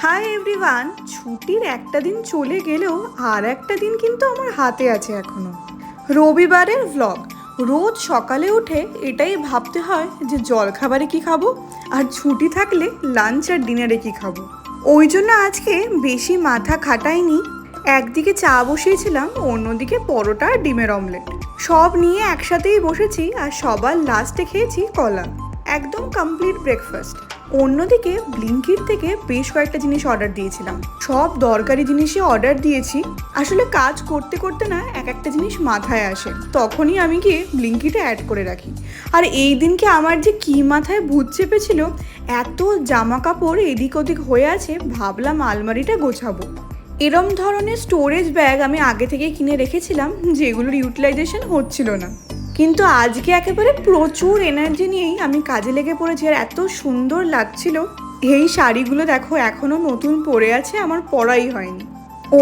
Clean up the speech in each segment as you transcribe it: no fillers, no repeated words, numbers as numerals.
Hi everyone, ছুটির একটা দিন চলে গেলেও আর একটা দিন কিন্তু আমার হাতে আছে এখনো। রবিবারের ভ্লগ। রোজ সকালে উঠে এটাই ভাবতে হয় যে জলখাবারে কি খাবো, আর ছুটি থাকলে লাঞ্চ আর ডিনারে কি খাবো। ওই জন্য আজকে বেশি মাথা খাটাইনি। একদিকে চা বসিয়েছিলাম, অন্যদিকে পরোটা আর ডিমের অমলেট সব নিয়ে একসাথেই বসেছি, আর সবার লাস্টে খেয়েছি কলা। একদম কমপ্লিট ব্রেকফাস্ট। অন্যদিকে ব্লিঙ্কিট থেকে বেশ কয়েকটা জিনিস অর্ডার দিয়েছিলাম, সব দরকারি জিনিসই অর্ডার দিয়েছি। আসলে কাজ করতে করতে না এক একটা জিনিস মাথায় আসে, তখনই আমি গিয়ে ব্লিঙ্কিটে অ্যাড করে রাখি। আর এই দিনকে আমার যে কি মাথায় ভূত চেপেছিল, এত জামা কাপড় এদিক ওদিক হয়ে আছে, ভাবলাম আলমারিটা গোছাবো। এরম ধরনের স্টোরেজ ব্যাগ আমি আগে থেকে কিনে রেখেছিলাম, যেগুলোর ইউটিলাইজেশন হচ্ছিল না। কিন্তু আজকে একেবারে প্রচুর এনার্জি নিয়েই আমি কাজে লেগে পড়েছি, আর এত সুন্দর লাগছিল। এই শাড়িগুলো দেখো এখনও নতুন পরে আছে, আমার পরাই হয়নি।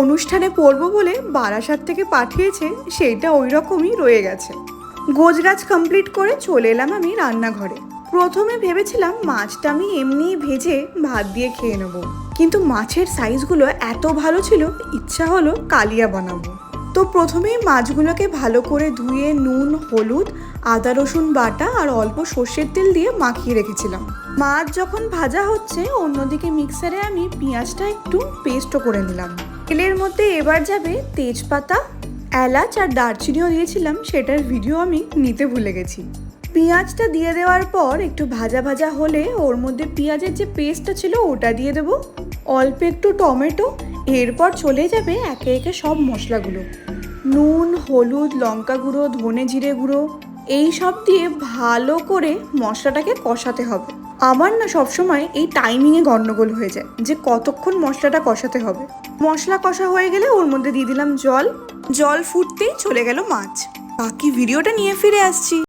অনুষ্ঠানে পরবো বলে বারাসাত থেকে পাঠিয়েছে, সেইটা ওই রকমই রয়ে গেছে। গোছগাছ কমপ্লিট করে চলে এলাম আমি রান্নাঘরে। প্রথমে ভেবেছিলাম মাছটা আমি এমনিই ভেজে ভাত দিয়ে খেয়ে নেবো, কিন্তু মাছের সাইজগুলো এত ভালো ছিল, ইচ্ছা হলো কালিয়া বানাবো। তো প্রথমেই মাছগুলোকে ভালো করে ধুয়ে নুন, হলুদ, আদা রসুন বাটা আর অল্প সর্ষের তেল দিয়ে মাখিয়ে রেখেছিলাম। মাছ যখন ভাজা হচ্ছে, অন্যদিকে মিক্সারে আমি পেঁয়াজটা একটু পেস্টও করে নিলাম। তেলের মধ্যে এবার যাবে তেজপাতা, এলাচ আর দারচিনিও দিয়েছিলাম, সেটার ভিডিও আমি নিতে ভুলে গেছি। পেঁয়াজটা দিয়ে দেওয়ার পর একটু ভাজা ভাজা হলে ওর মধ্যে পেঁয়াজের যে পেস্টটা ছিল ওটা দিয়ে দেবো, অল্প একটু টমেটো। এরপর চলে যাবে একে একে সব মশলাগুলো, নুন, হলুদ, লঙ্কা গুঁড়ো, ধনে জিরে গুঁড়ো, এই সব দিয়ে ভালো করে মশলাটাকে কষাতে হবে। আমার না সবসময় এই টাইমিংয়ে গন্ডগোল হয়ে যায় যে কতক্ষণ মশলাটা কষাতে হবে। মশলা কষা হয়ে গেলে ওর মধ্যে দিয়ে দিলাম জল। জল ফুটতেই চলে গেল মাছ। বাকি ভিডিওটা নিয়ে ফিরে আসছি।